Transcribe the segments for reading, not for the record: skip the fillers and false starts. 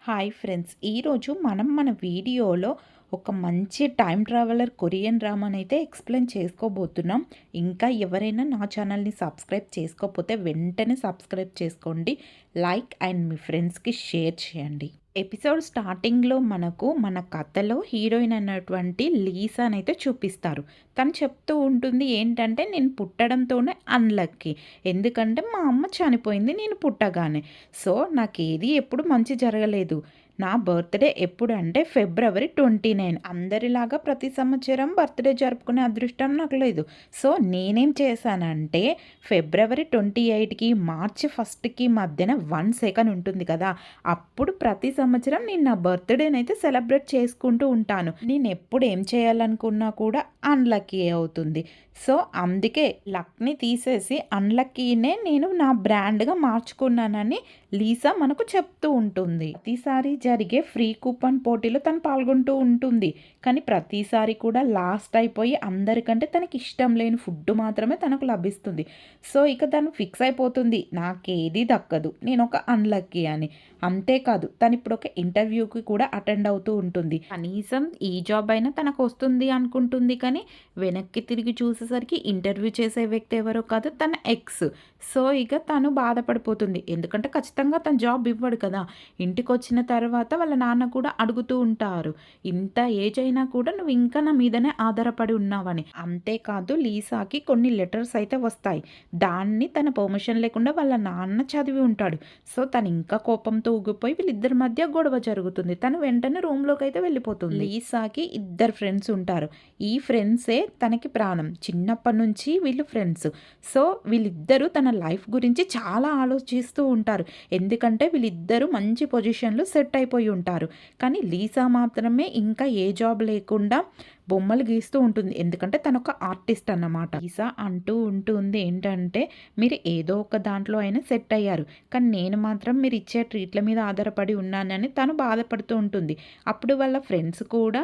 Hi friends, ఈరోజు మన వీడియోలో ఒక మంచి టైం ట్రావెలర్ కొరియన్ డ్రామాని అయితే ఎక్స్ప్లెయిన్ చేసుకోబోతున్నాం. ఇంకా ఎవరైనా నా ఛానల్ని సబ్స్క్రైబ్ చేసుకోకపోతే వెంటనే సబ్స్క్రైబ్ చేసుకోండి, లైక్ అండ్ మీ ఫ్రెండ్స్కి షేర్ చేయండి. ఎపిసోడ్ స్టార్టింగ్లో మన కథలో హీరోయిన్ అన్నటువంటి లీసానైతే చూపిస్తారు. తను చెప్తూ ఉంటుంది ఏంటంటే, నేను పుట్టడంతోనే అన్లక్కీ, ఎందుకంటే మా అమ్మ చనిపోయింది నేను పుట్టగానే. సో నాకేది ఎప్పుడు మంచి జరగలేదు. నా బర్త్డే ఎప్పుడు అంటే February 29. అందరిలాగా ప్రతి సంవత్సరం బర్త్డే జరుపుకునే అదృష్టం నాకు లేదు. సో నేనేం చేశానంటే, February 28కి March 1కి మధ్యన 1 సెకండ్ ఉంటుంది కదా, అప్పుడు ప్రతి సంవత్సరం నేను నా బర్త్డేనైతే సెలబ్రేట్ చేసుకుంటూ ఉంటాను. నేను ఎప్పుడు ఏం చేయాలనుకున్నా కూడా అన్లక్కీ అవుతుంది. సో అందుకే లక్ని తీసేసి అన్లక్కీనే నేను నా బ్రాండ్గా మార్చుకున్నానని లీసా మనకు చెప్తూ ఉంటుంది. ప్రతిసారి జరిగే ఫ్రీ కూపన్ పోటీలో తను పాల్గొంటూ ఉంటుంది. కానీ ప్రతిసారి కూడా లాస్ట్ అయిపోయి అందరికంటే తనకి ఇష్టం లేని ఫుడ్ మాత్రమే తనకు లభిస్తుంది. సో ఇక తను ఫిక్స్ అయిపోతుంది, నాకేది దక్కదు, నేను ఒక అన్లక్కీ అని. అంతేకాదు, తను ఇప్పుడు ఒక ఇంటర్వ్యూకి కూడా అటెండ్ అవుతూ ఉంటుంది. కనీసం ఈ జాబ్ అయినా తనకు వస్తుంది అనుకుంటుంది. కానీ వెనక్కి తిరిగి చూసేసరికి ఇంటర్వ్యూ చేసే వ్యక్తి ఎవరో కాదు, తన ఎక్స్. సో ఇక తను బాధపడిపోతుంది, ఎందుకంటే ఖచ్చితంగా తన జాబ్ ఇవ్వడు కదా. ఇంటికి వచ్చిన తర్వాత వాళ్ళ నాన్న కూడా అడుగుతూ ఉంటారు, ఇంత ఏజ్ అయినా కూడా నువ్వు ఇంకా నా మీదనే ఆధారపడి ఉన్నావని. అంతేకాదు, లీసాకి కొన్ని లెటర్స్ అయితే వస్తాయి. దాన్ని తన పర్మిషన్ లేకుండా వాళ్ళ నాన్న చదివి ఉంటాడు. సో తను ఇంకా కోపంతో ఊగిపోయి వీళ్ళిద్దరి మధ్య గొడవ జరుగుతుంది. తను వెంటనే రూమ్లోకి అయితే వెళ్ళిపోతుంది. లీసాకి 2 ఫ్రెండ్స్ ఉంటారు. ఈ ఫ్రెండ్సే తనకి ప్రాణం. చిన్నప్పటి నుంచి వీళ్ళు ఫ్రెండ్స్. సో వీళ్ళిద్దరూ తన లైఫ్ గురించి చాలా ఆలోచిస్తూ ఉంటారు, ఎందుకంటే వీళ్ళిద్దరూ మంచి పొజిషన్లో సెట్ అయిపోయి ఉంటారు. కానీ లీసా మాత్రమే ఇంకా ఏ జాబ్ లేకుండా బొమ్మలు గీస్తూ ఉంటుంది, ఎందుకంటే తను ఒక ఆర్టిస్ట్ అన్నమాట. లీసా అంటూ ఉంటుంది ఏంటంటే, మీరు ఏదో ఒక దాంట్లో అయినా సెట్ అయ్యారు, కానీ నేను మాత్రం మీరు ఇచ్చే ట్రీట్ల మీద ఆధారపడి ఉన్నానని తను బాధపడుతూ ఉంటుంది. అప్పుడు వాళ్ళ ఫ్రెండ్స్ కూడా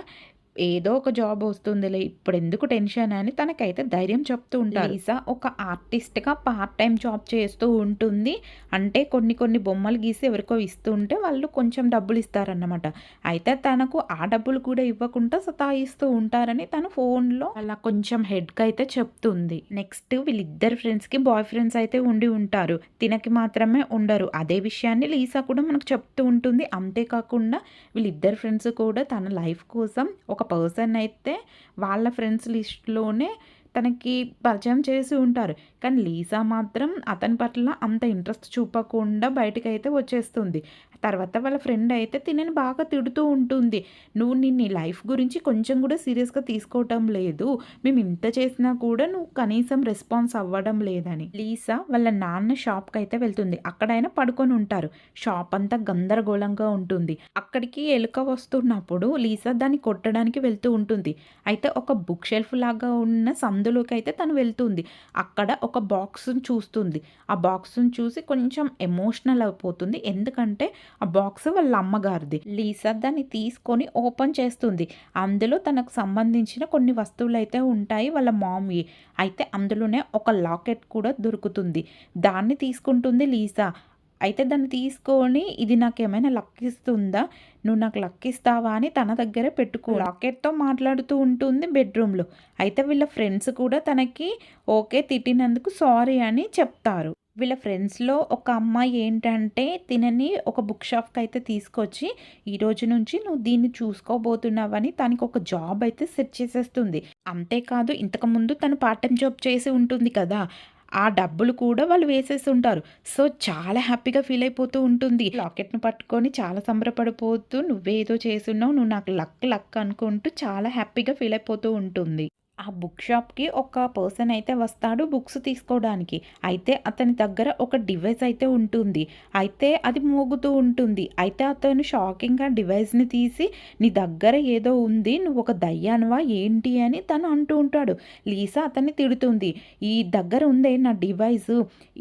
ఏదో ఒక జాబ్ వస్తుందిలే, ఇప్పుడు ఎందుకు టెన్షన్ అని తనకైతే ధైర్యం చెప్తూ ఉంటారు. లీసా ఒక ఆర్టిస్ట్గా పార్ట్ టైం జాబ్ చేస్తూ ఉంటుంది. అంటే కొన్ని బొమ్మలు గీసి ఎవరికో ఇస్తూ ఉంటే వాళ్ళు కొంచెం డబ్బులు ఇస్తారన్నమాట. అయితే తనకు ఆ డబ్బులు కూడా ఇవ్వకుండా సతాయిస్తూ ఉంటారని తన ఫోన్లో అలా కొంచెం హెడ్కి అయితే చెప్తుంది. నెక్స్ట్ వీళ్ళిద్దరు ఫ్రెండ్స్కి బాయ్ ఫ్రెండ్స్ అయితే ఉండి ఉంటారు, తినకి మాత్రమే ఉండరు. అదే విషయాన్ని లీసా కూడా మనకు చెప్తూ ఉంటుంది. అంతేకాకుండా వీళ్ళిద్దరు ఫ్రెండ్స్ కూడా తన లైఫ్ కోసం ఒక పర్సన్ అయితే వాళ్ళ ఫ్రెండ్స్ లిస్ట్లోనే తనకి పరిచయం చేసి ఉంటారు. కానీ లీసా మాత్రం అతని పట్ల అంత ఇంట్రెస్ట్ చూపకుండా బయటకైతే వచ్చేస్తుంది. తర్వాత వాళ్ళ ఫ్రెండ్ అయితే తినని బాగా తిడుతూ ఉంటుంది, నువ్వు నీ లైఫ్ గురించి కొంచెం కూడా సీరియస్గా తీసుకోవటం లేదు, మేము ఇంత చేసినా కూడా నువ్వు కనీసం రెస్పాన్స్ అవ్వడం లేదని. లీసా వాళ్ళ నాన్న షాప్కి అయితే వెళ్తుంది. అక్కడైనా పడుకొని ఉంటారు. షాప్ అంతా గందరగోళంగా ఉంటుంది. అక్కడికి ఎలుక వస్తున్నప్పుడు లీసా దాన్ని కొట్టడానికి వెళ్తూ ఉంటుంది. అయితే ఒక బుక్ షెల్ఫ్ లాగా ఉన్న సందులోకి అయితే తను వెళ్తుంది. అక్కడ ఒక బాక్స్ని చూస్తుంది. ఆ బాక్స్ని చూసి కొంచెం ఎమోషనల్ అయిపోతుంది, ఎందుకంటే ఆ బాక్స్ వాళ్ళ అమ్మగారిది. లీసా దాన్ని తీసుకొని ఓపెన్ చేస్తుంది. అందులో తనకు సంబంధించిన కొన్ని వస్తువులు అయితే ఉంటాయి, వాళ్ళ మామ్వి. అయితే అందులోనే ఒక లాకెట్ కూడా దొరుకుతుంది. దాన్ని తీసుకుంటుంది లీసా. అయితే దాన్ని తీసుకొని, ఇది నాకేమైనా లక్ ఇస్తుందా, నువ్వు నాకు లక్ ఇస్తావా అని తన దగ్గరే పెట్టుకో లాకెట్తో మాట్లాడుతూ ఉంటుంది బెడ్రూమ్లో. అయితే వీళ్ళ ఫ్రెండ్స్ కూడా తనకి ఓకే తిట్టినందుకు సారీ అని చెప్తారు. వీళ్ళ ఫ్రెండ్స్లో ఒక అమ్మాయి ఏంటంటే, తినని ఒక బుక్ షాప్కి అయితే తీసుకొచ్చి, ఈ రోజు నుంచి నువ్వు దీన్ని చూసుకోబోతున్నావని తనకి ఒక జాబ్ అయితే సెట్ చేసేస్తుంది. అంతేకాదు, ఇంతకుముందు తను పార్ట్ టైం జాబ్ చేసి ఉంటుంది కదా, ఆ డబ్బులు కూడా వాళ్ళు వేసేసి ఉంటారు. సో చాలా హ్యాపీగా ఫీల్ అయిపోతూ ఉంటుంది. లాకెట్ను పట్టుకొని చాలా సంబరపడిపోతూ, నువ్వేదో చేసున్నావు, నువ్వు నాకు లక్ అనుకుంటూ చాలా హ్యాపీగా ఫీల్ అయిపోతూ ఉంటుంది. ఆ బుక్ షాప్కి ఒక పర్సన్ అయితే వస్తాడు బుక్స్ తీసుకోవడానికి. అయితే అతని దగ్గర ఒక డివైస్ అయితే ఉంటుంది. అయితే అది మోగుతూ ఉంటుంది. అయితే అతను షాకింగ్గా డివైస్ని తీసి, నీ దగ్గర ఏదో ఉంది, నువ్వు ఒక దయ్యానివా ఏంటి అని తను అంటూ ఉంటాడు. లీసా అతన్ని తిడుతుంది, ఈ దగ్గర ఉందే నా డివైస్,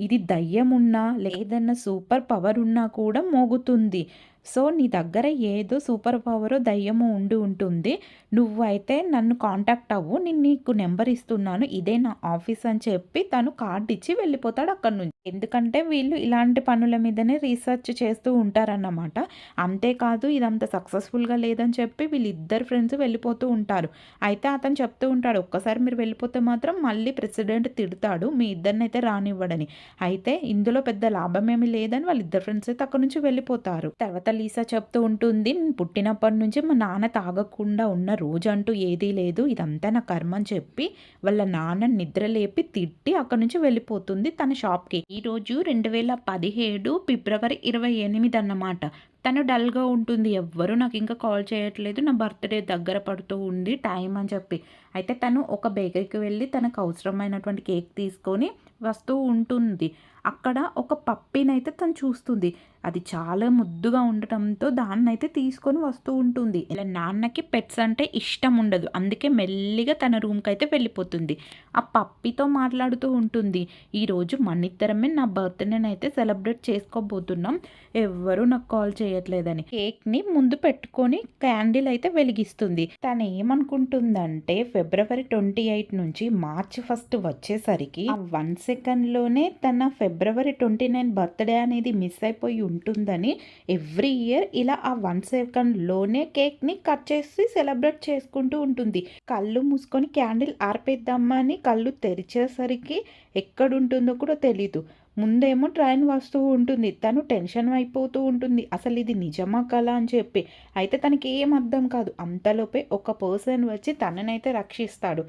ఇది దయ్యం ఉన్నా లేదన్నా సూపర్ పవర్ ఉన్నా కూడా మోగుతుంది. సో నీ దగ్గర ఏదో సూపర్ పవర్ దయ్యము ఉండి ఉంటుంది, నువ్వు అయితే నన్ను కాంటాక్ట్ అవ్వు, నేను నీకు నెంబర్ ఇస్తున్నాను, ఇదే నా ఆఫీస్ అని చెప్పి తను కార్డు ఇచ్చి వెళ్ళిపోతాడు అక్కడి నుంచి. ఎందుకంటే వీళ్ళు ఇలాంటి పనుల మీదనే రీసెర్చ్ చేస్తూ ఉంటారన్నమాట. అంతేకాదు ఇదంత సక్సెస్‌ఫుల్‌గా లేదని చెప్పి వీళ్ళిద్దరు ఫ్రెండ్స్ వెళ్ళిపోతూ ఉంటారు. అయితే అతను చెప్తూ ఉంటాడు, "ఒక్కసారి మీరు వెళ్ళిపోతే మాత్రం మళ్ళీ ప్రెసిడెంట్ తిడతాడు. మీ ఇద్దరినైతే రానివ్వడని." అయితే ఇందులో పెద్ద లాభమేమి లేదని వాళ్ళిద్దరు ఫ్రెండ్స్ అయితే అక్కడి నుంచి వెళ్ళిపోతారు. తర్వాత లీసా చెప్తూ ఉంటుంది, "నేను పుట్టినప్పటి నుంచి మా నాన్న తాగకుండా ఉన్న రోజంటూ ఏదీ లేదు. ఇదంతా నా కర్మ" అని చెప్పి వాళ్ళ నాన్నని నిద్ర లేపి తిట్టి అక్కడి నుంచి వెళ్ళిపోతుంది తన షాప్‌కి. ఈరోజు 2017 ఫిబ్రవరి 28 అన్నమాట. తను డల్‌గా ఉంటుంది. ఎవ్వరు నాకింకా కాల్ చేయట్లేదు. నా బర్త్‌డే దగ్గర పడుతూ ఉంది టైం అని చెప్పి. అయితే తను ఒక బేకరీకి వెళ్ళి తనకు అవసరమైనటువంటి కేక్ తీసుకొని వస్తూ ఉంటుంది. అక్కడ ఒక పప్పీనైతే తను చూస్తుంది. అది చాలా ముద్దుగా ఉండటంతో దాన్నైతే తీసుకొని వస్తూ ఉంటుంది. ఇలా నాన్నకి పెట్స్ అంటే ఇష్టం ఉండదు. అందుకే మెల్లిగా తన రూమ్‌కైతే వెళ్ళిపోతుంది. ఆ పప్పీతో మాట్లాడుతూ ఉంటుంది. ఈరోజు మనిద్దరమే నా బర్త్‌డేనైతే సెలబ్రేట్ చేసుకోబోతున్నాం. ఎవ్వరూ నాకు కాల్ చేయట్లేదని. కేక్‌ని ముందు పెట్టుకొని క్యాండిల్ అయితే వెలిగిస్తుంది. తను ఏమనుకుంటుందంటే ఫిబ్రవరి 28 నుంచి మార్చ్ 1 వచ్చేసరికి ఆ 1 సెకండ్‌లోనే తన ఫిబ్రవరి 29 బర్త్‌డే అనేది మిస్ అయిపోయి ఉంటుందని ఎవ్రీ ఇయర్ ఇలా ఆ 1 సెకండ్‌లోనే కేక్‌ని కట్ చేసి సెలబ్రేట్ చేసుకుంటూ ఉంటుంది. కళ్ళు మూసుకొని క్యాండిల్ ఆర్పేద్దామని కళ్ళు తెరిచేసరికి ఎక్కడుంటుందో కూడా తెలీదు. ముందేమో ట్రైన్ వస్తూ ఉంటుంది. తను టెన్షన్ అయిపోతూ ఉంటుంది. అసలు ఇది నిజమా కలా అని చెప్పి. అయితే తనకి ఏం అర్థం కాదు. అంతలోపే ఒక పర్సన్ వచ్చి తననైతే రక్షిస్తాడు.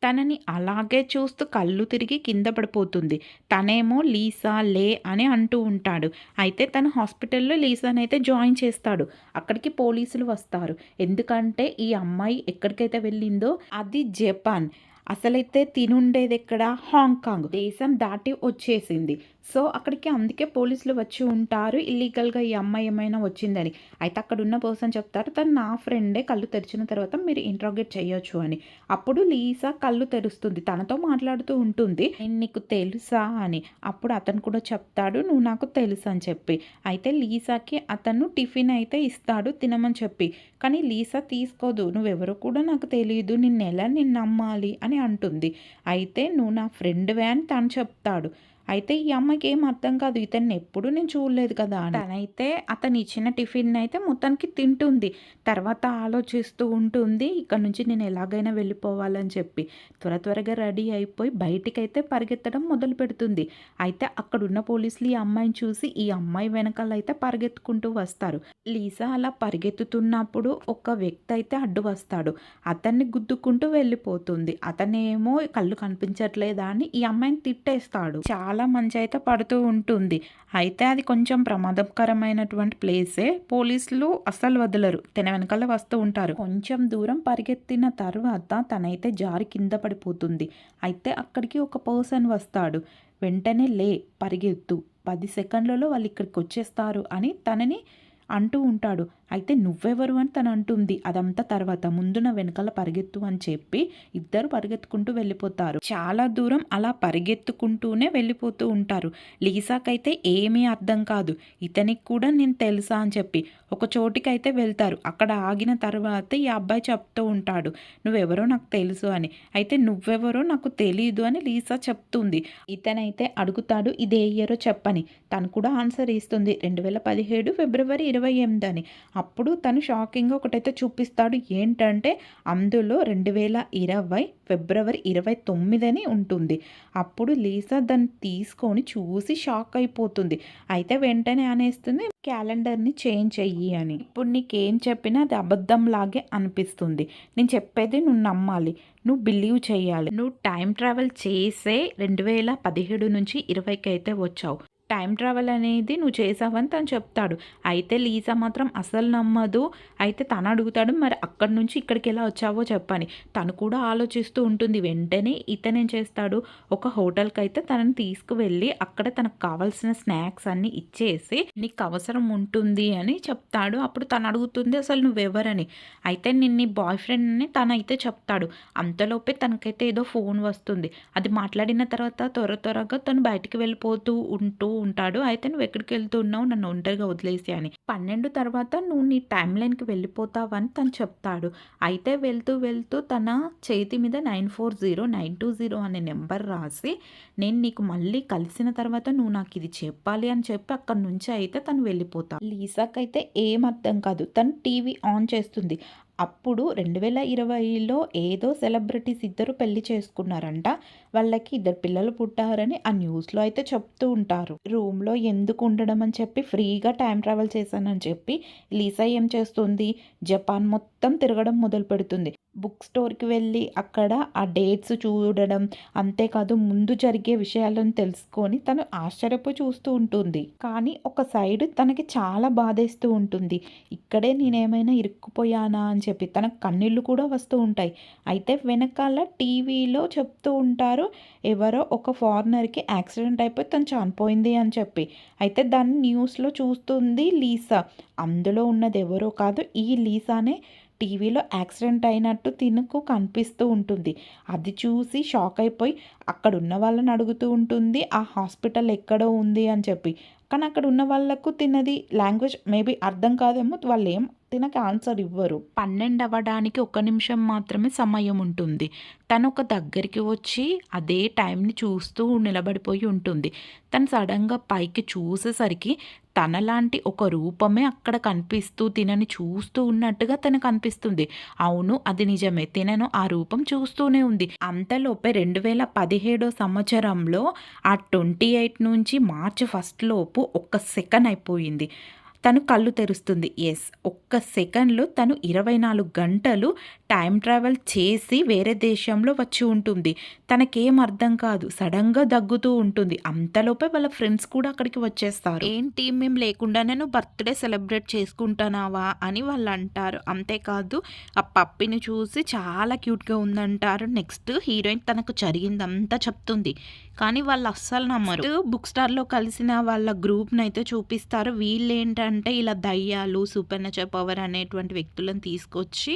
తనని అలాగే చూస్తూ కళ్ళు తిరిగి కింద పడిపోతుంది. తనేమో లీసా లే అని అంటూ ఉంటాడు. అయితే తను హాస్పిటల్‌లో లీసానైతే జాయిన్ చేస్తాడు. అక్కడికి పోలీసులు వస్తారు. ఎందుకంటే ఈ అమ్మాయి ఎక్కడికైతే వెళ్ళిందో అది జపాన్. అసలైతే తినుండేదెక్కడ? హాంకాంగ్. దేశం దాటి వచ్చేసింది. సో, అక్కడికి అందుకే పోలీసులు వచ్చి ఉంటారు. ఇల్లీగల్‌గా ఈ అమ్మాయి ఏమైనా వచ్చిందని. అయితే అక్కడున్న పర్సన్ చెప్తారు, "తను నా ఫ్రెండే. కళ్ళు తెరిచిన తర్వాత మీరు ఇంట్రాగేట్ చేయొచ్చు" అని. అప్పుడు లీసా కళ్ళు తెరుస్తుంది. తనతో మాట్లాడుతూ ఉంటుంది. "నేను నీకు తెలుసా" అని. అప్పుడు అతను కూడా చెప్తాడు, "నువ్వు నాకు తెలుసు" అని చెప్పి. అయితే లీసాకి అతను టిఫిన్ అయితే ఇస్తాడు తినమని చెప్పి. కానీ లీసా తీసుకోదు. "నువ్వెవరో కూడా నాకు తెలీదు. నిన్నెలా నేను నమ్మాలి" అని అంటుంది. అయితే "నువ్వు నా ఫ్రెండ్‌వే" అని తను చెప్తాడు. అయితే ఈ అమ్మాయికి ఏం అర్థం కాదు. ఇతన్ని ఎప్పుడు నేను చూడలేదు కదా అని. తనైతే అతను ఇచ్చిన టిఫిన్ అయితే మొత్తానికి తింటుంది. తర్వాత ఆలోచిస్తూ ఉంటుంది. ఇక్కడ నుంచి నేను ఎలాగైనా వెళ్ళిపోవాలని చెప్పి. త్వరగా రెడీ అయిపోయి బయటికైతే పరిగెత్తడం మొదలు పెడుతుంది. అయితే అక్కడున్న పోలీసులు ఈ అమ్మాయిని చూసి ఈ అమ్మాయి వెనకాల అయితే పరిగెత్తుకుంటూ వస్తారు. లీసా అలా పరిగెత్తుతున్నప్పుడు ఒక వ్యక్తి అయితే అడ్డు వస్తాడు. అతన్ని గుద్దుకుంటూ వెళ్ళిపోతుంది. అతనేమో కళ్ళు కనిపించట్లేదా అని ఈ అమ్మాయిని తిట్టేస్తాడు. చాలా మంచి అయితే పడుతూ ఉంటుంది. అయితే అది కొంచెం ప్రమాదకరమైనటువంటి ప్లేసే. పోలీసులు అస్సలు వదలరు. తన వెనకాల వస్తూ ఉంటారు. కొంచెం దూరం పరిగెత్తిన తర్వాత తనైతే జారి కింద పడిపోతుంది. అయితే అక్కడికి ఒక పర్సన్ వస్తాడు. వెంటనే లే, పరిగెత్తు, 10 సెకండ్లలో వాళ్ళు ఇక్కడికి వచ్చేస్తారు అని తనని అంటూ ఉంటాడు. అయితే నువ్వెవరు అని తను అంటుంది. అదంతా తర్వాత, ముందు నా వెనకాల పరిగెత్తు అని చెప్పి ఇద్దరు పరిగెత్తుకుంటూ వెళ్ళిపోతారు. చాలా దూరం అలా పరిగెత్తుకుంటూనే వెళ్ళిపోతూ ఉంటారు. లీసాకైతే ఏమీ అర్థం కాదు. ఇతనికి కూడా నేను తెలుసా అని చెప్పి ఒక చోటికైతే వెళ్తారు. అక్కడ ఆగిన తర్వాత ఈ అబ్బాయి చెప్తూ ఉంటాడు, "నువ్వెవరో నాకు తెలుసు" అని. అయితే "నువ్వెవరో నాకు తెలీదు" అని లీసా చెప్తుంది. ఇతనైతే అడుగుతాడు, "ఇదే ఇయరో చెప్పని." తను కూడా ఆన్సర్ ఇస్తుంది, 2017 ఫిబ్రవరి 28 అని. అప్పుడు తను షాకింగ్గా ఒకటైతే చూపిస్తాడు. ఏంటంటే అందులో 2020 ఫిబ్రవరి 29 అని ఉంటుంది. అప్పుడు లీసా దాన్ని తీసుకొని చూసి షాక్ అయిపోతుంది. అయితే వెంటనే అనేస్తుంది, "క్యాలెండర్ని చేంజ్ చెయ్యి" అని. ఇప్పుడు నీకేం చెప్పినా అది అబద్ధంలాగే అనిపిస్తుంది. నేను చెప్పేది నువ్వు నమ్మాలి, నువ్వు బిలీవ్ చేయాలి. నువ్వు టైం ట్రావెల్ చేసే 2017 నుంచి 20కి అయితే వచ్చావు. టైం ట్రావెల్ అనేది నువ్వు చేసావని తను చెప్తాడు. అయితే లీసా మాత్రం అసలు నమ్మదు. అయితే తను అడుగుతాడు, "మరి అక్కడి నుంచి ఇక్కడికి ఎలా వచ్చావో చెప్పని." తను కూడా ఆలోచిస్తూ ఉంటుంది. వెంటనే ఇతనేం చేస్తాడు, ఒక హోటల్కి అయితే తనని తీసుకువెళ్ళి అక్కడ తనకు కావాల్సిన స్నాక్స్ అన్నీ ఇచ్చేసి నీకు అవసరం ఉంటుంది అని చెప్తాడు. అప్పుడు తను అడుగుతుంది, "అసలు నువ్వెవరని?" అయితే "నేను నీ బాయ్ ఫ్రెండ్" అని తనైతే చెప్తాడు. అంతలోపే తనకైతే ఏదో ఫోన్ వస్తుంది. అది మాట్లాడిన తర్వాత త్వరగా తను బయటికి వెళ్ళిపోతూ ఉంటాడు. అయితే "నువ్వు ఎక్కడికెళ్తున్నావు? నన్ను ఒంటరిగా వదిలేసి" అని. 12 తర్వాత "నువ్వు నీ టైమ్ లైన్‌కి వెళ్ళిపోతావని" తను చెప్తాడు. అయితే వెళ్తూ తన చేతి మీద 940, 920 అనే నెంబర్ రాసి, "నేను నీకు మళ్ళీ కలిసిన తర్వాత నువ్వు నాకిది చెప్పాలి" అని చెప్పి అక్కడి నుంచి అయితే తను వెళ్ళిపోతాడు. లీసాకైతే ఏం అర్థం కాదు. తను టీవీ ఆన్ చేస్తుంది. అప్పుడు 2020లో ఏదో సెలబ్రిటీస్ ఇద్దరు పెళ్లి చేసుకున్నారంట. వాళ్ళకి ఇద్దరు పిల్లలు పుట్టారని ఆ న్యూస్‌లో అయితే చెప్తూ ఉంటారు. రూమ్‌లో ఎందుకు ఉండడం అని చెప్పి ఫ్రీగా టైమ్ ట్రావెల్ చేశానని చెప్పి లీసా ఏం చేస్తుంది, జపాన్ మొత్తం తిరగడం మొదలుపెడుతుంది. బుక్ స్టోర్‌కి వెళ్ళి అక్కడ ఆ డేట్స్ చూడడం, అంతేకాదు ముందు జరిగే విషయాలను తెలుసుకొని తను ఆశ్చర్యపోయి చూస్తూ ఉంటుంది. కానీ ఒక సైడ్ తనకి చాలా బాధేస్తూ ఉంటుంది. ఇక్కడే నేనేమైనా ఇరుక్కుపోయానా అని చెప్పి తనకు కన్నీళ్ళు కూడా వస్తూ ఉంటాయి. అయితే వెనకాల టీవీలో చెప్తూ ఉంటారు, ఎవరో ఒక ఫారినర్‌కి యాక్సిడెంట్ అయిపోయి తను చనిపోయింది అని చెప్పి. అయితే దాన్ని న్యూస్‌లో చూస్తుంది లీసా. అందులో ఉన్నది ఎవరో కాదు, ఈ లీసానే టీవీలో యాక్సిడెంట్ అయినట్టు తినకు కనిపిస్తూ ఉంటుంది. అది చూసి షాక్ అయిపోయి అక్కడున్న వాళ్ళని అడుగుతూ ఉంటుంది, ఆ హాస్పిటల్ ఎక్కడో ఉంది అని చెప్పి. కానీ అక్కడ ఉన్న వాళ్ళకు తినది లాంగ్వేజ్ మేబీ అర్థం కాదేమో, వాళ్ళేం తినకి ఆన్సర్ ఇవ్వరు. 12 అవ్వడానికి 1 నిమిషం మాత్రమే సమయం ఉంటుంది. తను ఒక దగ్గరికి వచ్చి అదే టైంని చూస్తూ నిలబడిపోయి ఉంటుంది. తను సడన్‌గా పైకి చూసేసరికి తనలాంటి ఒక రూపమే అక్కడ కనిపిస్తూ తినని చూస్తూ ఉన్నట్టుగా తనకు అనిపిస్తుంది. అవును, అది నిజమే. తినను ఆ రూపం చూస్తూనే ఉంది. అంతలోపే 2017 సంవత్సరంలో ఆ 28 నుంచి మార్చి 1 లోపు ఒక్క సెకన్ అయిపోయింది. తను కళ్ళు తెరుస్తుంది. యెస్, ఒక్క సెకన్‌లో తను 24 గంటలు టైమ్ ట్రావెల్ చేసి వేరే దేశంలో వచ్చి ఉంటుంది. తనకేం అర్థం కాదు. సడెన్‌గా దగ్గుతూ ఉంటుంది. అంతలోపే వాళ్ళ ఫ్రెండ్స్ కూడా అక్కడికి వచ్చేస్తారు. "ఏంటి మేము లేకుండానే నువ్వు బర్త్‌డే సెలబ్రేట్ చేసుకుంటున్నావా?" అని వాళ్ళంటారు. అంతేకాదు ఆ పప్పిని చూసి చాలా క్యూట్‌గా ఉందంటారు. నెక్స్ట్ హీరోయిన్ తనకు జరిగిందంతా చెప్తుంది. కానీ వాళ్ళు అస్సలు నమ్మరు. బుక్ స్టార్‌లో కలిసిన వాళ్ళ గ్రూప్‌నైతే చూపిస్తారు. వీళ్ళేంటంటే ఇలా దయ్యాలు, సూపర్ న్యాచురల్ పవర్ అనేటువంటి వ్యక్తులను తీసుకొచ్చి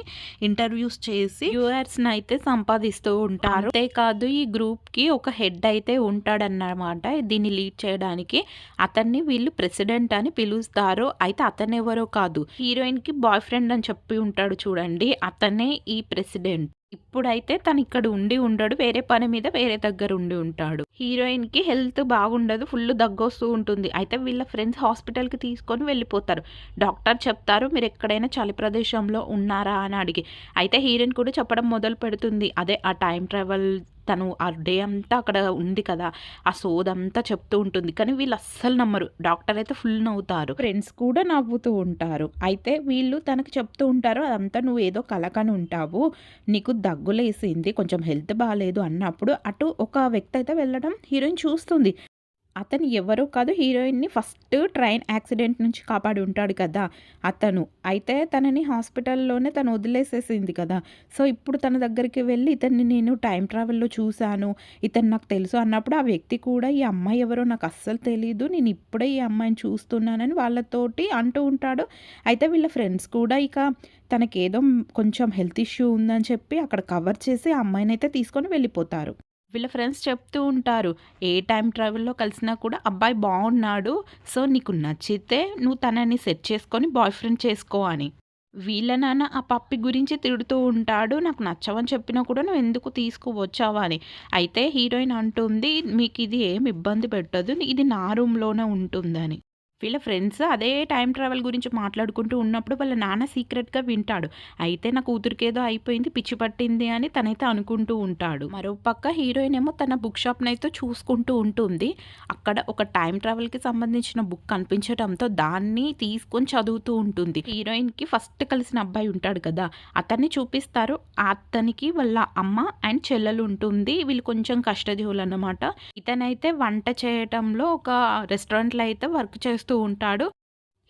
ఇంటర్వ్యూస్ చేసి వ్యూయర్స్‌ని అయితే సంపాదిస్తూ ఉంటారు. అంతేకాదు ఈ గ్రూప్‌కి ఒక హెడ్ అయితే ఉంటాడన్నమాట. దీన్ని లీడ్ చేయడానికి. అతన్ని వీళ్ళు ప్రెసిడెంట్ అని పిలుస్తారు. అయితే అతనెవరో కాదు, హీరోయిన్‌కి బాయ్ ఫ్రెండ్ అని చెప్పి ఉంటాడు చూడండి, అతనే ఈ ప్రెసిడెంట్. ఇప్పుడైతే తను ఇక్కడ ఉండడు. వేరే పని మీద వేరే దగ్గర ఉంటాడు. హీరోయిన్‌కి హెల్త్ బాగుండదు. ఫుల్ దగ్గొస్తూ ఉంటుంది. అయితే వీళ్ళ ఫ్రెండ్స్ హాస్పిటల్‌కి తీసుకొని వెళ్ళిపోతారు. డాక్టర్ చెప్తారు, మీరు ఎక్కడైనా చలి ప్రదేశంలో ఉన్నారా అని అడిగి. అయితే హీరోయిన్ కూడా చెప్పడం మొదలు పెడుతుంది. అదే ఆ టైమ్ ట్రావెల్ తను ఆ డే అంతా అక్కడ ఉంది కదా, ఆ సోదంతా చెప్తూ ఉంటుంది. కానీ వీళ్ళు అస్సలు నమ్మరు. డాక్టర్ అయితే ఫుల్ నవ్వుతారు. ఫ్రెండ్స్ కూడా నవ్వుతూ ఉంటారు. అయితే వీళ్ళు తనకు చెప్తూ ఉంటారు, అదంతా నువ్వు ఏదో కలకని ఉంటావు, నీకు దగ్గులేసింది, కొంచెం హెల్త్ బాలేదు అన్నప్పుడు అటు ఒక వ్యక్తి అయితే వెళ్ళడం హీరోయిన్ చూస్తుంది. అతను ఎవరో కాదు, హీరోయిన్‌ని ఫస్ట్ ట్రైన్ యాక్సిడెంట్ నుంచి కాపాడి ఉంటాడు కదా అతను. అయితే తనని హాస్పిటల్‌లోనే తను వదిలేసేసింది కదా! సో, ఇప్పుడు తన దగ్గరికి వెళ్ళి ఇతన్ని నేను టైమ్ ట్రావెల్‌లో చూశాను, ఇతను నాకు తెలుసు అన్నప్పుడు ఆ వ్యక్తి కూడా ఈ అమ్మాయి ఎవరో నాకు అస్సలు తెలీదు, నేను ఇప్పుడే ఈ అమ్మాయిని చూస్తున్నానని వాళ్ళతోటి అంటూ ఉంటాడు. అయితే వీళ్ళ ఫ్రెండ్స్ కూడా ఇక తనకేదో కొంచెం హెల్త్ ఇష్యూ ఉందని చెప్పి అక్కడ కవర్ చేసి ఆ అమ్మాయినైతే తీసుకొని వెళ్ళిపోతారు. వీళ్ళ ఫ్రెండ్స్ చెప్తూ ఉంటారు, ఏ టైమ్ ట్రావెల్‌లో కలిసినా కూడా అబ్బాయి బాగున్నాడు, సో నీకు నచ్చితే నువ్వు తనని సెట్ చేసుకొని బాయ్ ఫ్రెండ్ చేసుకో అని. వీళ్ళ నాన్న ఆ పప్పి గురించి తిడుతూ ఉంటాడు, నాకు నచ్చవని చెప్పినా కూడా నువ్వు ఎందుకు తీసుకువచ్చావా అని. అయితే హీరోయిన్ అంటుంది, మీకు ఇది ఏం ఇబ్బంది పెట్టదు, ఇది నా రూమ్‌లోనే ఉంటుందని. వీళ్ళ ఫ్రెండ్స్ అదే టైమ్ ట్రావెల్ గురించి మాట్లాడుకుంటూ ఉన్నప్పుడు వాళ్ళ నాన్న సీక్రెట్‌గా వింటాడు. అయితే నా కూతురికేదో అయిపోయింది, పిచ్చి పట్టింది అని తనైతే అనుకుంటూ ఉంటాడు. మరోపక్క హీరోయిన్ ఏమో తన బుక్ షాప్‌నైతే చూసుకుంటూ ఉంటుంది. అక్కడ ఒక టైమ్ ట్రావెల్‌కి సంబంధించిన బుక్ కనిపించడంతో దాన్ని తీసుకొని చదువుతూ ఉంటుంది. హీరోయిన్‌కి ఫస్ట్ కలిసిన అబ్బాయి ఉంటాడు కదా, అతన్ని చూపిస్తారు. అతనికి వాళ్ళ అమ్మ అండ్ చెల్లెలు ఉంటుంది. వీళ్ళు కొంచెం కష్టజీవులన్నమాట. ఇతనైతే వంట చేయటంలో ఒక రెస్టారెంట్‌లో అయితే వర్క్ చేస్తూ ఉంటాడు.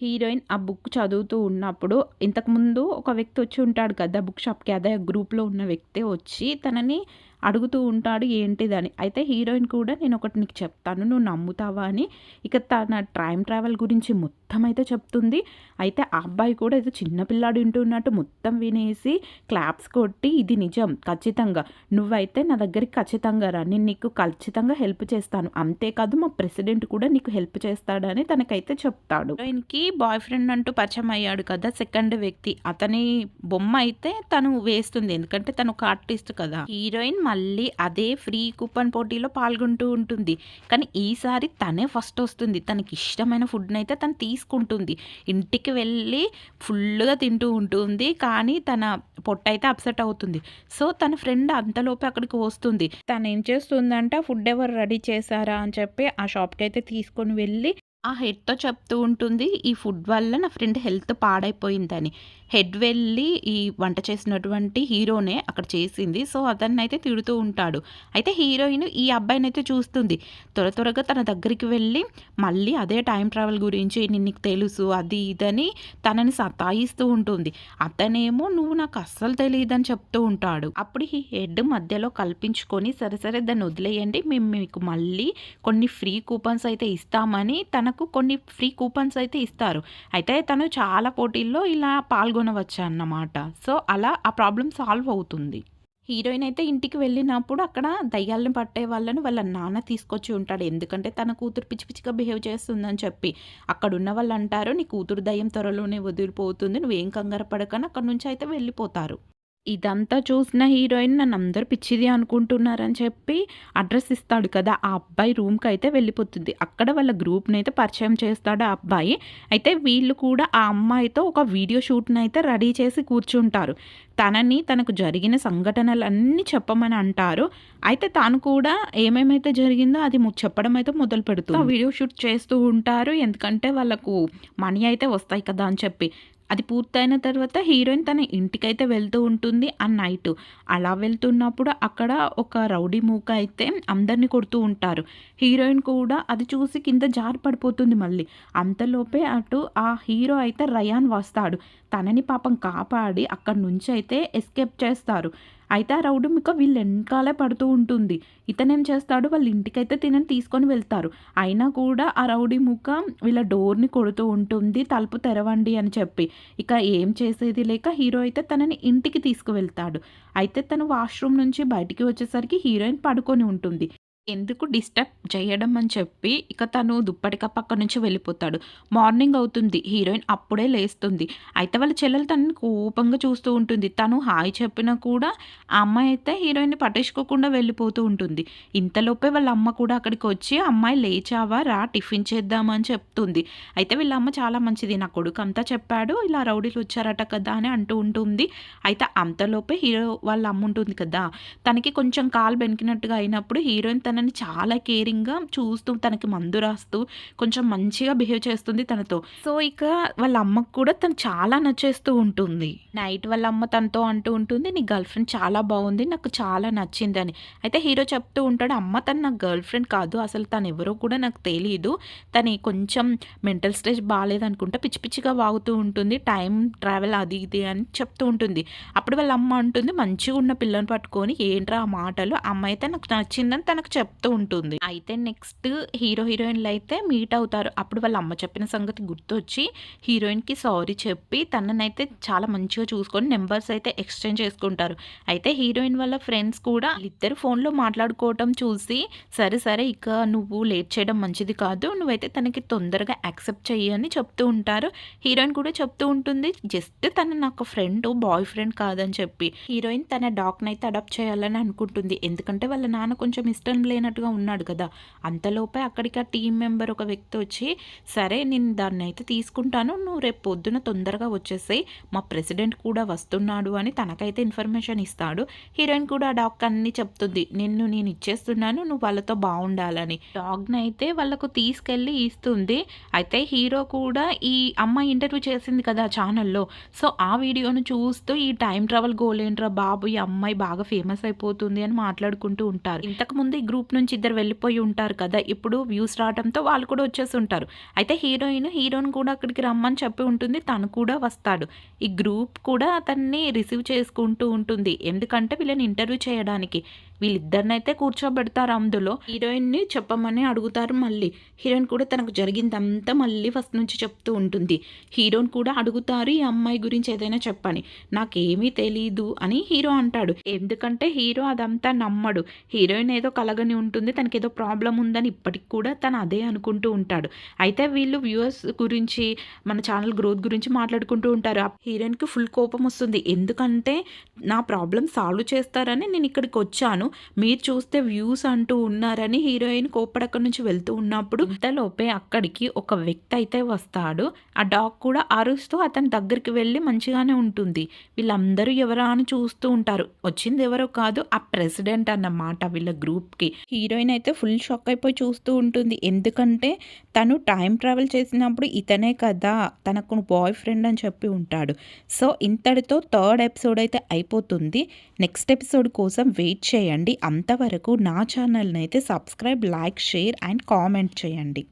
హీరోయిన్ ఆ బుక్ చదువుతూ ఉన్నప్పుడు ఇంతకుముందు ఒక వ్యక్తి వచ్చి ఉంటాడు కదా బుక్ షాప్‌కి, అదే గ్రూప్‌లో ఉన్న వ్యక్తే వచ్చి తనని అడుగుతూ ఉంటాడు ఏంటిదని. అయితే హీరోయిన్ కూడా నేను ఒకటి నీకు చెప్తాను నువ్వు నమ్ముతావా అని ఇక తన టైమ్ ట్రావెల్ గురించి మొత్తం అయితే చెప్తుంది. అయితే ఆ అబ్బాయి కూడా ఏదో చిన్న పిల్లాడు వింటున్నట్టు మొత్తం వినేసి క్లాప్స్ కొట్టి ఇది నిజం ఖచ్చితంగా నువ్వైతే నా దగ్గరికి ఖచ్చితంగా రా, నేను నీకు ఖచ్చితంగా హెల్ప్ చేస్తాను, అంతేకాదు మా ప్రెసిడెంట్ కూడా నీకు హెల్ప్ చేస్తాడని తనకైతే చెప్తాడు. హీరోయిన్కి బాయ్ ఫ్రెండ్ అంటూ పరిచయం అయ్యాడు కదా సెకండ్ వ్యక్తి, అతని బొమ్మ అయితే తను వేస్తుంది ఎందుకంటే తను ఒక ఆర్టిస్ట్ కదా. హీరోయిన్ మళ్ళీ అదే ఫ్రీ కూపన్ పోటీలో పాల్గొంటూ ఉంటుంది. కానీ ఈసారి తనే ఫస్ట్ వస్తుంది. తనకి ఇష్టమైన ఫుడ్ని అయితే తను తీసుకుంటుంది. ఇంటికి వెళ్ళి ఫుల్గా తింటూ ఉంటుంది. కానీ తన పొట్ట అయితే అప్సెట్ అవుతుంది. సో తన ఫ్రెండ్ అంతలోపే అక్కడికి వస్తుంది. తను ఏం చేస్తుందంటే ఫుడ్ ఎవరు రెడీ చేశారా అని చెప్పి ఆ షాప్కి అయితే తీసుకొని వెళ్ళి ఆ హెడ్తో చెప్తూ ఉంటుంది ఈ ఫుడ్ వల్ల నా ఫ్రెండ్ హెల్త్ పాడైపోయిందని. హెడ్ వెళ్ళి ఈ వంట చేసినటువంటి హీరోనే అక్కడ చేసింది. సో అతన్ని అయితే తిడుతూ ఉంటాడు. అయితే హీరోయిన్ ఈ అబ్బాయిని అయితే చూస్తుంది. త్వరగా తన దగ్గరికి వెళ్ళి మళ్ళీ అదే టైం ట్రావెల్ గురించి నీకు తెలుసు అది ఇదని తనని సతాయిస్తూ ఉంటుంది. అతనేమో నువ్వు నాకు అస్సలు తెలియదని చెప్తూ ఉంటాడు. అప్పుడు ఈ హెడ్ మధ్యలో కల్పించుకొని సరే దాన్ని వదిలేయండి, మేము మీకు మళ్ళీ కొన్ని ఫ్రీ కూపన్స్ అయితే ఇస్తామని తనకు కొన్ని ఫ్రీ కూపన్స్ అయితే ఇస్తారు. అయితే తను చాలా పోటీల్లో ఇలా పాల్గొనవచ్చు అన్నమాట. సో అలా ఆ ప్రాబ్లం సాల్వ్ అవుతుంది. హీరోయిన్ అయితే ఇంటికి వెళ్ళినప్పుడు అక్కడ దయ్యాలను పట్టే వాళ్ళని వాళ్ళ నాన్న తీసుకొచ్చి ఉంటాడు. ఎందుకంటే తన కూతురు పిచ్చి పిచ్చిగా బిహేవ్ చేస్తుందని చెప్పి అక్కడ ఉన్న వాళ్ళు అంటారు నీ కూతురు దయ్యం త్వరలోనే వదిలిపోతుంది, నువ్వేం కంగారు పడకని అక్కడ నుంచి అయితే వెళ్ళిపోతారు. ఇదంతా చూసిన హీరోయిన్ నన్ను అందరూ పిచ్చిది అనుకుంటున్నారని చెప్పి అడ్రస్ ఇస్తాడు కదా, ఆ అబ్బాయి రూమ్కి అయితే వెళ్ళిపోతుంది. అక్కడ వాళ్ళ గ్రూప్ని అయితే పరిచయం చేస్తాడు ఆ అబ్బాయి. అయితే వీళ్ళు కూడా ఆ అమ్మాయితో ఒక వీడియో షూట్ని అయితే రెడీ చేసి కూర్చుంటారు. తనకు జరిగిన సంఘటనలన్నీ చెప్పమని అంటారు. అయితే తాను కూడా ఏమేమైతే జరిగిందో అది చెప్పడం అయితే మొదలు పెడుతుంది. వీడియో షూట్ చేస్తూ ఉంటారు ఎందుకంటే వాళ్ళకు మనీ అయితే వస్తాయి కదా అని చెప్పి. అది పూర్తయిన తర్వాత హీరోయిన్ తన ఇంటికైతే వెళ్తూ ఉంటుంది ఆ నైట్. అలా వెళ్తున్నప్పుడు అక్కడ ఒక రౌడీ మూక అయితే అందరినీ కొడుతూ ఉంటారు. హీరోయిన్ కూడా అది చూసి కింద జారి పడిపోతుంది. మళ్ళీ అంతలోపే అటు ఆ హీరో అయితే రయాన్ వస్తాడు. తనని పాపం కాపాడి అక్కడి నుంచి అయితే ఎస్కేప్ చేస్తారు. అయితే ఆ రౌడీ ముక్క వీళ్ళ వెనకాలే పడుతూ ఉంటుంది. ఇతనేం చేస్తాడు వాళ్ళ ఇంటికైతే తినని తీసుకొని వెళ్తారు. అయినా కూడా ఆ రౌడీ ముక్క వీళ్ళ డోర్ని కొడుతూ ఉంటుంది తలుపు తెరవండి అని చెప్పి. ఇక ఏం చేసేది లేక హీరో అయితే తనని ఇంటికి తీసుకువెళ్తాడు. అయితే తను వాష్రూమ్ నుంచి బయటికి వచ్చేసరికి హీరోయిన్ పడుకొని ఉంటుంది. ఎందుకు డిస్టర్బ్ చేయడం అని చెప్పి ఇక తను దుప్పటి కప్ప అక్కడి నుంచి వెళ్ళిపోతాడు. మార్నింగ్ అవుతుంది. హీరోయిన్ అప్పుడే లేస్తుంది. అయితే వాళ్ళ చెల్లెలు తనని కోపంగా చూస్తూ ఉంటుంది. తను హాయ్ చెప్పినా కూడా ఆ అమ్మాయి అయితే హీరోయిన్ని పట్టించుకోకుండా వెళ్ళిపోతూ ఉంటుంది. ఇంతలోపే వాళ్ళ అమ్మ కూడా అక్కడికి వచ్చి అమ్మాయి లేచావా రా టిఫిన్ చేద్దామని చెప్తుంది. అయితే వీళ్ళ అమ్మ చాలా మంచిది, నా కొడుకు అంతా చెప్పాడు ఇలా రౌడీలు వచ్చారట కదా అని అంటూ ఉంటుంది. అయితే అంతలోపే హీరో వాళ్ళ అమ్మ ఉంటుంది కదా, తనకి కొంచెం కాలు బెనికినట్టుగా అయినప్పుడు హీరోయిన్ తనని చాలా కేరింగ్గా చూస్తూ తనకి మందు రాస్తూ కొంచెం మంచిగా బిహేవ్ చేస్తుంది తనతో. సో ఇక వాళ్ళ అమ్మకు కూడా తను చాలా నచ్చేస్తూ ఉంటుంది. నైట్ వాళ్ళ అమ్మ తనతో అంటూ ఉంటుంది నీ గర్ల్ ఫ్రెండ్ చాలా బాగుంది, నాకు చాలా నచ్చింది అని. అయితే హీరో చెప్తూ ఉంటాడు అమ్మ తను నాకు గర్ల్ ఫ్రెండ్ కాదు, అసలు తను ఎవరో కూడా నాకు తెలియదు, తను కొంచెం మెంటల్ స్టేజ్ బాగాలేదనుకుంటా, పిచ్చి పిచ్చిగా వాగుతూ ఉంటుంది, టైం ట్రావెల్ అది ఇది అని చెప్తూ ఉంటుంది. అప్పుడు వాళ్ళ అమ్మ అంటుంది మంచిగా ఉన్న పిల్లని పట్టుకొని ఏంట్రా ఆ మాటలు, అమ్మ అయితే నాకు నచ్చిందని తనకు చెప్తూ ఉంటుంది. అయితే నెక్స్ట్ హీరోయిన్లు అయితే మీట్ అవుతారు. అప్పుడు వాళ్ళ అమ్మ చెప్పిన సంగతి గుర్తొచ్చి హీరోయిన్కి సారీ చెప్పి తననైతే చాలా మంచిగా చూసుకొని నెంబర్స్ అయితే ఎక్స్చేంజ్ చేసుకుంటారు. అయితే హీరోయిన్ వాళ్ళ ఫ్రెండ్స్ కూడా ఇద్దరు ఫోన్లో మాట్లాడుకోవటం చూసి సరే ఇక నువ్వు లేట్ చేయడం మంచిది కాదు, నువ్వైతే తనకి తొందరగా యాక్సెప్ట్ చెయ్యి అని చెప్తూ ఉంటారు. హీరోయిన్ కూడా చెప్తూ ఉంటుంది జస్ట్ తన నాకు ఫ్రెండ్ బాయ్ ఫ్రెండ్ కాదని చెప్పి. హీరోయిన్ తన డాగ్ని అయితే అడాప్ట్ చేయాలని అనుకుంటుంది. ఎందుకంటే వాళ్ళ నాన్న కొంచెం ఇష్టం లేనట్టుగా ఉన్నాడు కదా. అంతలోపే అక్కడికి ఆ టీం మెంబర్ ఒక వ్యక్తి వచ్చి సరే నేను దాన్ని అయితే తీసుకుంటాను, నువ్వు రేపు పొద్దున తొందరగా వచ్చేసాయి, మా ప్రెసిడెంట్ కూడా వస్తున్నాడు అని తనకైతే ఇన్ఫర్మేషన్ ఇస్తాడు. హీరోయిన్ కూడా ఆ డాగ్ అన్ని చెప్తుంది నేను ఇచ్చేస్తున్నాను, నువ్వు వాళ్ళతో బాగుండాలని. డాగ్ని అయితే వాళ్ళకు తీసుకెళ్ళి ఇస్తుంది. అయితే హీరో కూడా ఈ అమ్మాయి ఇంటర్వ్యూ చేసింది కదా ఛానల్లో, సో ఆ వీడియోను చూస్తూ ఈ టైం ట్రావెల్ గోల్ ఏంట్రా బాబు, ఈ అమ్మాయి బాగా ఫేమస్ అయిపోతుంది అని మాట్లాడుకుంటూ ఉంటారు. ఇంతకుముందు ఈ గ్రూప్ నుంచి ఇద్దరు వెళ్ళిపోయి ఉంటారు కదా, ఇప్పుడు వ్యూస్ రావడంతో వాళ్ళు కూడా వచ్చేసి ఉంటారు. అయితే హీరోయిన్ కూడా అక్కడికి రమ్మని చెప్పి ఉంటుంది, తను కూడా వస్తాడు. ఈ గ్రూప్ కూడా అతన్ని రిసీవ్ చేసుకుంటూ ఉంటుంది ఎందుకంటే వీళ్ళని ఇంటర్వ్యూ చేయడానికి. వీళ్ళిద్దరినైతే కూర్చోబెడతారు. అందులో హీరోయిన్‌ని చెప్పమని అడుగుతారు మళ్ళీ. హీరోయిన్ కూడా తనకు జరిగిందంతా మళ్ళీ ఫస్ట్ నుంచి చెప్తూ ఉంటుంది. హీరోని కూడా అడుగుతారు ఈ అమ్మాయి గురించి ఏదైనా చెప్పని. నాకేమీ తెలీదు అని హీరో అంటాడు. ఎందుకంటే హీరో అదంతా నమ్మడు. హీరోయిన్ ఏదో కలగని ఉంటుంది. తనకేదో ప్రాబ్లమ్ ఉందని ఇప్పటికి కూడా తను అదే అనుకుంటూ ఉంటాడు. అయితే వీళ్ళు వ్యూవర్స్ గురించి మన ఛానల్ గ్రోత్ గురించి మాట్లాడుకుంటూ ఉంటారు. ఆ హీరోయిన్‌కి ఫుల్ కోపం వస్తుంది. ఎందుకంటే నా ప్రాబ్లమ్ సాల్వ్ చేస్తారని నేను ఇక్కడికి వచ్చాను. మీరు చూస్తే వ్యూస్ అంటూ ఉన్నారని హీరోయిన్ కోప్పడి అక్కడి నుంచి వెళ్తూ ఉన్నప్పుడు ఇంతలోపే అక్కడికి ఒక వ్యక్తి అయితే వస్తాడు. ఆ డాగ్ కూడా అరుస్తూ అతని దగ్గరికి వెళ్ళి మంచిగానే ఉంటుంది. వీళ్ళందరూ ఎవరా అని చూస్తూ ఉంటారు. వచ్చింది ఎవరో కాదు, ఆ ప్రెసిడెంట్ అన్నమాట వీళ్ళ గ్రూప్‌కి. హీరోయిన్ అయితే ఫుల్ షాక్ అయిపోయి చూస్తూ ఉంటుంది. ఎందుకంటే తను టైం ట్రావెల్ చేసినప్పుడు ఇతనే కదా తనకు బాయ్ ఫ్రెండ్ అని చెప్పి ఉంటాడు. సో ఇంతటితో థర్డ్ ఎపిసోడ్ అయితే అయిపోతుంది. నెక్స్ట్ ఎపిసోడ్ కోసం వెయిట్ చేయండి. అంతవరకు నా ఛానల్ని అయితే subscribe, like, share and comment చేయండి.